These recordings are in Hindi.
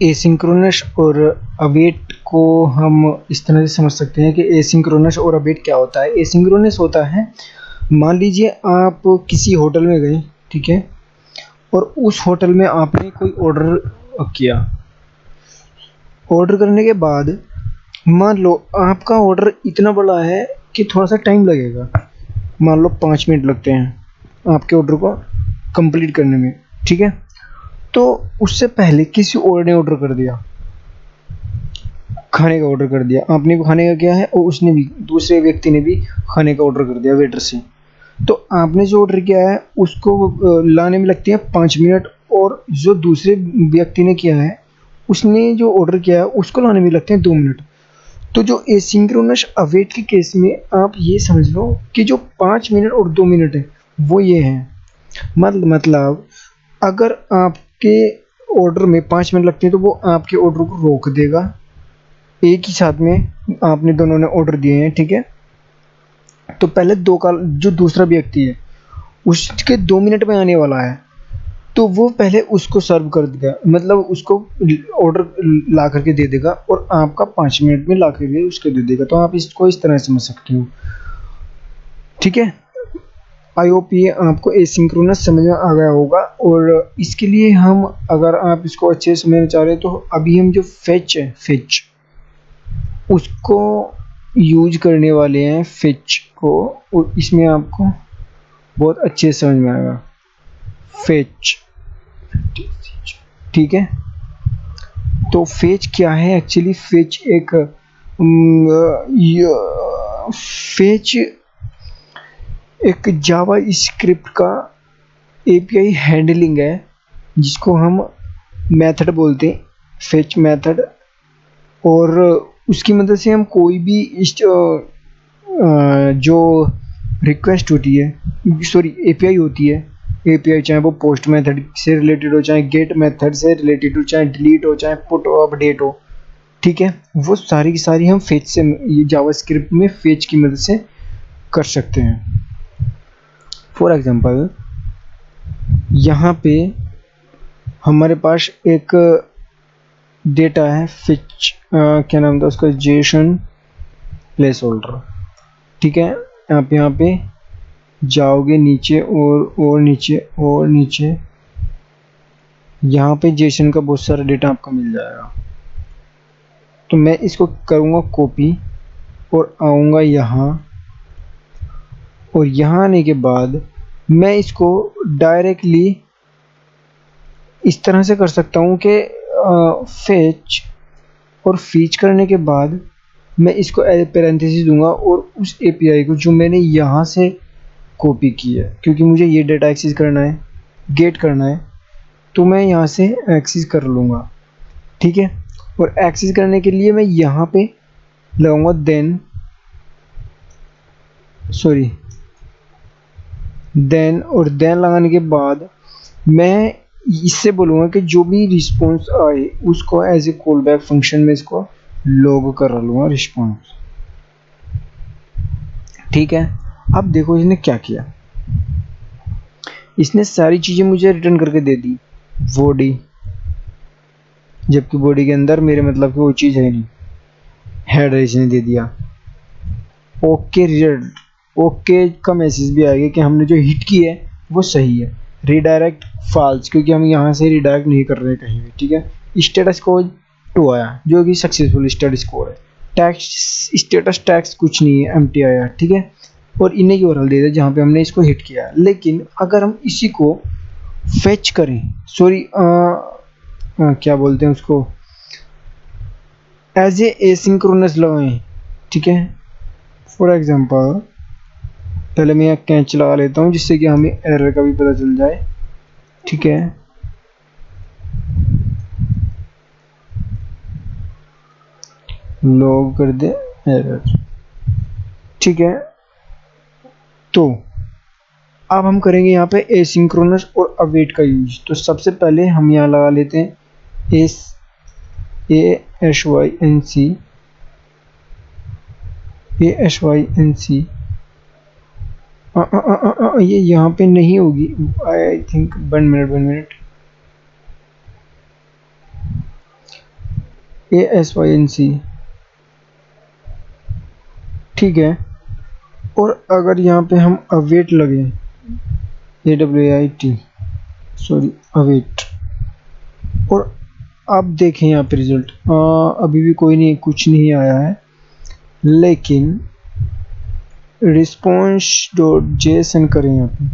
एसिंक्रोनस और अवेट को हम इस तरह से समझ सकते हैं कि एसिंक्रोनस और अवेट क्या होता है। एसिंक्रोनस होता है, मान लीजिए आप किसी होटल में गए, ठीक है, और उस होटल में आपने कोई ऑर्डर किया। ऑर्डर करने के बाद मान लो आपका ऑर्डर इतना बड़ा है कि थोड़ा सा टाइम लगेगा, मान लो 5 मिनट लगते हैं आपके ऑर्डर को कंप्लीट करने में, ठीक है। तो उससे पहले किसी और ने ऑर्डर कर दिया, खाने का ऑर्डर कर दिया, आपने भी खाने का किया है और उसने भी, दूसरे व्यक्ति ने भी खाने का ऑर्डर कर दिया वेटर से। तो आपने जो ऑर्डर किया है उसको लाने में लगती है 5 मिनट, और जो दूसरे व्यक्ति ने किया है उसने जो ऑर्डर किया है उसको लाने में लगते हैं 2 मिनट। तो जो एसिंक्रोनस अवेट के केस में आप ये समझ लो कि जो 5 मिनट और 2 मिनट है वो ये है। मतलब अगर आपके ऑर्डर में 5 मिनट लगते हैं तो वो आपके ऑर्डर को रोक देगा। एक ही साथ में आपने दोनों ने ऑर्डर दिए हैं, ठीक है। तो पहले दो का जो दूसरा व्यक्ति है उसके 2 मिनट में आने वाला है, तो वो पहले उसको सर्व कर देगा, मतलब उसको ऑर्डर ला करके दे देगा और आपका 5 मिनट में ला करके उसको दे देगा। तो आप इसको इस तरह समझ सकते हो, ठीक है। आई होप ये आपको एसिंक्रोनस समझ में आ गया होगा। और इसके लिए हम, अगर आप इसको अच्छे से समझना चाह रहे हैं, तो अभी हम जो फेच है, फेच उसको यूज करने वाले हैं, फेच को, और इसमें आपको बहुत अच्छे से समझ में आएगा। फेच, ठीक है। तो फेच क्या है एक्चुअली? फेच एक फेच एक जावा स्क्रिप्ट का एपीआई हैंडलिंग है जिसको हम मेथड बोलते हैं, फेच मेथड। और उसकी मदद से हम कोई भी जो रिक्वेस्ट होती है, सॉरी एपीआई होती है, एपीआई चाहे वो पोस्ट मेथड से रिलेटेड हो, चाहे गेट मेथड से रिलेटेड हो, चाहे डिलीट हो, चाहे पुट हो, अपडेट हो, ठीक है, वो सारी की सारी हम फेच से, ये जावास्क्रिप्ट में फेच की मदद से कर सकते हैं। फॉर एग्जांपल यहाँ पे हमारे पास एक डेटा है, फेच क्या नाम था उसका, जेसन प्लेस होल्डर, ठीक है। आप यहाँ पे जाओगे नीचे और नीचे और नीचे, यहाँ पे जेसन का बहुत सारा डेटा आपको मिल जाएगा। तो मैं इसको करूँगा कॉपी और आऊँगा यहाँ, और यहाँ आने के बाद मैं इसको डायरेक्टली इस तरह से कर सकता हूँ कि फेच और फीच करने के बाद मैं इसको पैरेंथेसिस दूंगा और उस एपीआई को जो मैंने यहाँ से कॉपी की है, क्योंकि मुझे ये डेटा एक्सेस करना है, गेट करना है, तो मैं यहाँ से एक्सेस कर लूँगा, ठीक है। और एक्सेस करने के लिए मैं यहाँ पे लगाऊंगा देन और देन लगाने के बाद मैं इससे बोलूँगा कि जो भी रिस्पॉन्स आए उसको as a callback function में इसको लॉग कर लूँगा रिस्पॉन्स, ठीक है। अब देखो इसने क्या किया, इसने सारी चीज़ें मुझे रिटर्न करके दे दी, बॉडी, जबकि बॉडी के अंदर मेरे मतलब की वो चीज़ है नहीं, हेडर इसने दे दिया। ओके रिजल्ट, ओके का मैसेज भी आएगा कि हमने जो हिट की है वो सही है। रीडायरेक्ट फॉल्स, क्योंकि हम यहाँ से रीडायरेक्ट नहीं कर रहे कहीं भी, ठीक है। स्टेटस कोड 2 आया जो कि सक्सेसफुल स्टेटस कोड है। टैक्स स्टेटस टैक्स कुछ नहीं है, एम्प्टी आया, ठीक है। और इन्हें की URL दे दे जहाँ पे हमने इसको हिट किया। लेकिन अगर हम इसी को फेच करें, सॉरी क्या बोलते हैं उसको, एज ए एसिंक्रोनस लगाएं, ठीक है। फॉर एग्जांपल पहले मैं यहाँ कैच लगा लेता हूँ जिससे कि हमें एरर का भी पता चल जाए, ठीक है। लॉग कर दे एरर, ठीक है। तो अब हम करेंगे यहाँ पे एसिंक्रोनस और अवेट का यूज। तो सबसे पहले हम यहाँ लगा लेते हैं ASYNC। ये यहाँ पे नहीं होगी, आई थिंक। 1 मिनट ASYNC, ठीक है। और अगर यहाँ पे हम अवेट लगे, AWAIT, सॉरी अवेट, और अब देखें यहाँ पे रिजल्ट, अभी भी कोई नहीं, कुछ नहीं आया है, लेकिन response.json करें यहाँ पे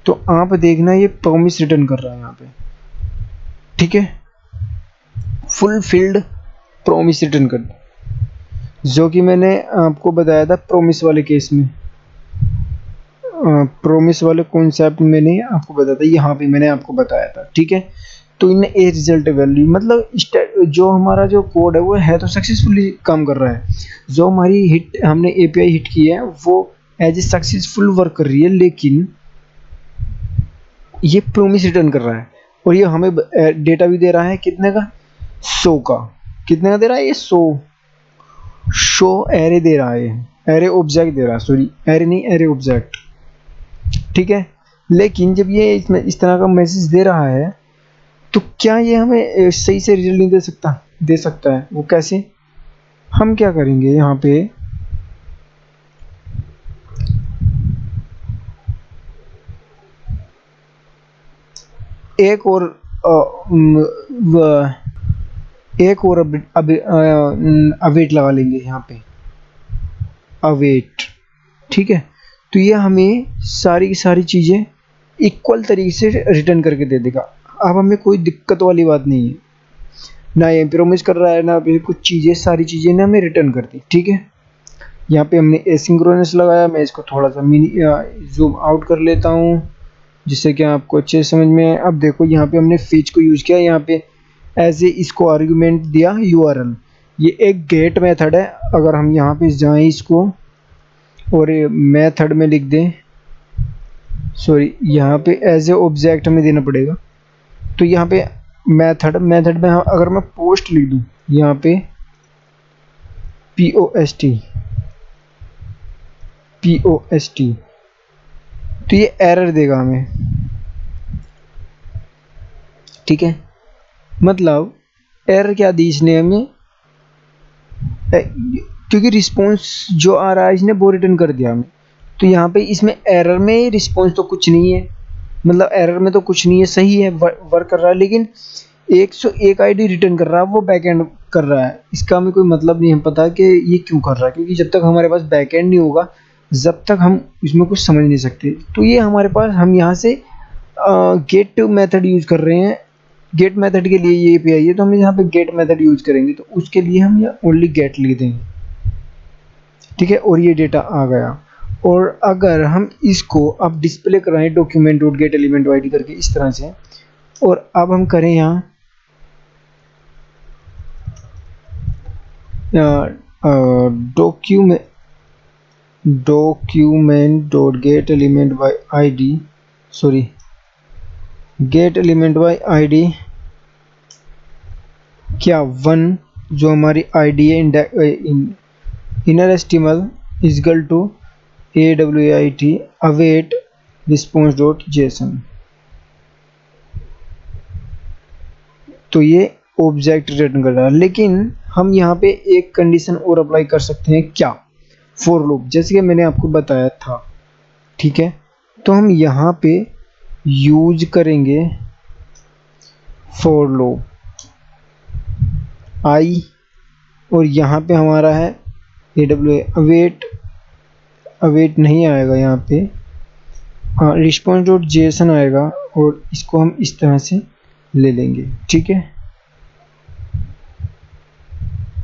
तो आप देखना ये प्रॉमिस रिटर्न कर रहा है यहाँ पे, ठीक है, फुलफिल्ड प्रॉमिस रिटर्न कर, जो कि मैंने आपको बताया था प्रॉमिस वाले केस में, प्रॉमिस वाले कॉन्सेप्ट मैंने आपको बताया था, यहाँ पे मैंने आपको बताया था, ठीक है। तो इन ए रिजल्ट वैल्यू मतलब जो हमारा जो कोड है वो है तो सक्सेसफुली काम कर रहा है, जो हमारी हिट हमने एपीआई हिट की है वो एज ए सक्सेसफुल वर्क कर रही है, लेकिन ये प्रॉमिस रिटर्न कर रहा है और ये हमें डेटा भी दे रहा है कितने का, 100 का। कितने का दे रहा है ये, 100 एरे दे रहा है, एरे ऑब्जेक्ट दे रहा है, सॉरी एरे नहीं, एरे ऑब्जेक्ट, ठीक है। लेकिन जब ये इसमें इस तरह का मैसेज दे रहा है तो क्या ये हमें सही से रिजल्ट नहीं दे सकता है, वो कैसे, हम क्या करेंगे यहाँ पे, एक और अवेट लगा लेंगे यहाँ पे, अवेट, ठीक है। तो ये हमें सारी की सारी चीज़ें इक्वल तरीके से रिटर्न करके दे देगा। अब हमें कोई दिक्कत वाली बात नहीं है, ना ये प्रॉमिस कर रहा है ना अभी कुछ चीज़ें, सारी चीज़ें ने हमें रिटर्न कर दी, ठीक है। यहाँ पे हमने एसिंक्रोनस लगाया, मैं इसको थोड़ा सा मिनी जूम आउट कर लेता हूँ जिससे कि आपको अच्छे से समझ में आए। अब देखो यहाँ पे हमने फीच को यूज़ किया, यहाँ पे एज ए इसको आर्गुमेंट दिया URL, ये एक गेट मेथड है। अगर हम यहाँ पे जाएं इसको और मेथड में लिख दें, सॉरी यहाँ पे एज ए ऑब्जेक्ट हमें देना पड़ेगा, तो यहाँ पे मेथड में अगर मैं पोस्ट लिख दूँ यहाँ पे POST, तो ये एरर देगा हमें, ठीक है। मतलब एरर क्या दी इसने हमें, क्योंकि रिस्पॉन्स जो आ रहा है इसने वो रिटर्न कर दिया हमें, तो यहाँ पे इसमें एरर में रिस्पॉन्स तो कुछ नहीं है, मतलब एरर में तो कुछ नहीं है, सही है, वर्क कर रहा है, लेकिन 101 आईडी रिटर्न कर रहा है, वो बैकएंड कर रहा है। इसका हमें कोई मतलब नहीं है पता कि ये क्यों कर रहा है, क्योंकि जब तक हमारे पास बैकएंड नहीं होगा जब तक हम इसमें कुछ समझ नहीं सकते। तो ये हमारे पास, हम यहाँ से गेट मेथड यूज कर रहे हैं, गेट मेथड के लिए ये एपीआई है, तो हम यहाँ पे गेट मेथड यूज करेंगे, तो उसके लिए हम यहाँ ओनली गेट लिख देंगे, ठीक है। और ये डेटा आ गया। और अगर हम इसको अब डिस्प्ले कराएं document dot get element ID करके इस तरह से, और अब हम करें यहाँ document dot get element by ID, sorry get element by ID क्या 1, जो हमारी आईडी है inner HTML is equal to AWAIT await response dot JSON, तो ये ऑब्जेक्ट रिटर्न कर रहा है। लेकिन हम यहाँ पे एक कंडीशन और अप्लाई कर सकते हैं, क्या, फॉर लूप, जैसे कि मैंने आपको बताया था, ठीक है। तो हम यहाँ पे यूज करेंगे फॉर लूप आई, और यहाँ पे हमारा है अवेट, अवेट नहीं आएगा यहाँ पे, हाँ रिस्पॉन्स डॉट जेसन आएगा, और इसको हम इस तरह से ले लेंगे, ठीक है।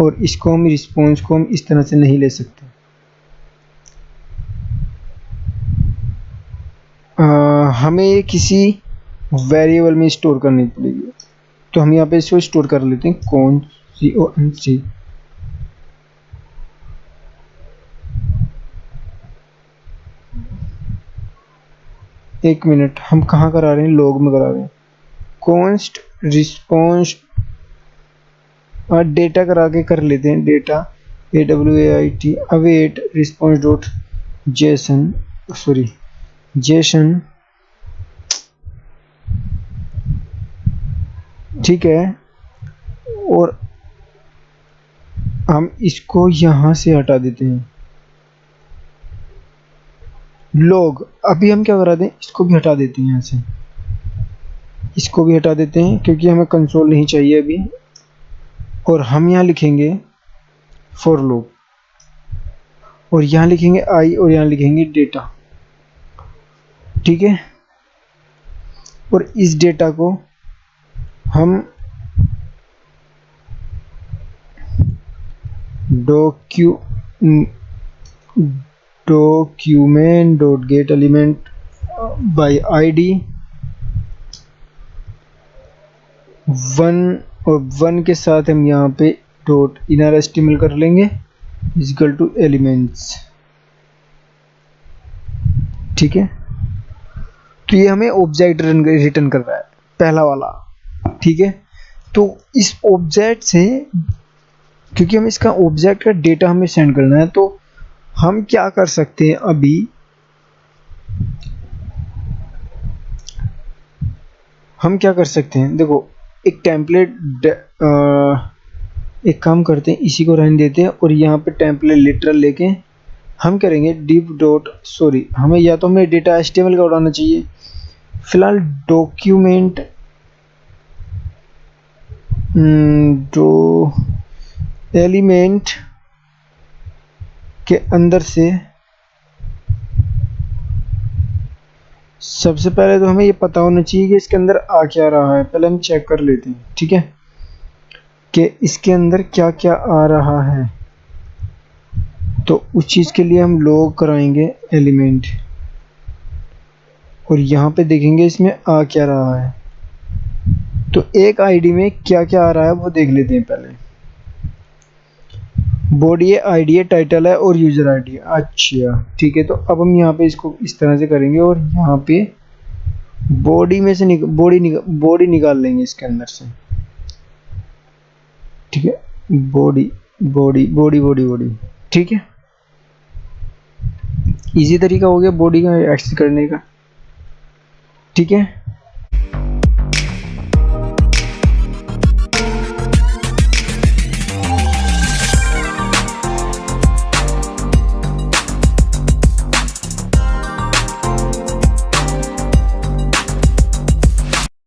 और इसको हम रिस्पॉन्स को हम इस तरह से नहीं ले सकते, हमें ये किसी वेरिएबल में स्टोर करनी पड़ेगी, तो हम यहाँ पे इसको स्टोर कर लेते हैं, CONC। एक मिनट, हम कहाँ करा रहे हैं, लॉग में करा रहे हैं, कॉन्स्ट रिस्पॉन्स और डेटा करा के कर लेते हैं, data AWAIT await response dot Jason, sorry Jason, ठीक है। और हम इसको यहाँ से हटा देते हैं। लॉग, अभी हम क्या करा दें, इसको भी हटा देते हैं यहाँ से, इसको भी हटा देते हैं क्योंकि हमें कंसोल नहीं चाहिए अभी। और हम यहाँ लिखेंगे फॉर लूप, और यहाँ लिखेंगे आई, और यहाँ लिखेंगे डेटा। ठीक है, और इस डेटा को हम document dot get element by ID 1, और 1 के साथ हम यहाँ पे डॉट इनर एचटीएमएल कर लेंगे इक्वल टू एलिमेंट्स। ठीक है, तो ये हमें ऑब्जेक्ट रिटर्न कर रहा है, पहला वाला। ठीक है, तो इस ऑब्जेक्ट से, क्योंकि हम इसका ऑब्जेक्ट का डेटा हमें सेंड करना है, तो हम क्या कर सकते हैं, अभी हम क्या कर सकते हैं, देखो एक टेम्पलेट, एक काम करते हैं, इसी को रहने देते हैं, और यहाँ पे टेम्पलेट लिटरल लेके हम करेंगे div डॉट, सॉरी हमें या तो हमें डेटा HTML का उड़ाना चाहिए, फिलहाल डॉक्यूमेंट जो एलिमेंट के अंदर से सबसे पहले तो हमें ये पता होना चाहिए कि इसके अंदर आ क्या रहा है, पहले हम चेक कर लेते हैं। ठीक है, कि इसके अंदर क्या क्या आ रहा है, तो उस चीज़ के लिए हम लॉग कराएंगे एलिमेंट, और यहाँ पे देखेंगे इसमें आ क्या रहा है। तो एक आईडी में क्या क्या आ रहा है वो देख लेते हैं पहले। बॉडी है, आईडी है, टाइटल है और यूजर आईडी है। अच्छा ठीक है, तो अब हम यहाँ पे इसको इस तरह से करेंगे, और यहाँ पे बॉडी में से बॉडी निकाल लेंगे इसके अंदर से। ठीक है, body body body body body. ठीक है, इजी तरीका हो गया बॉडी का एक्सेस करने का। ठीक है,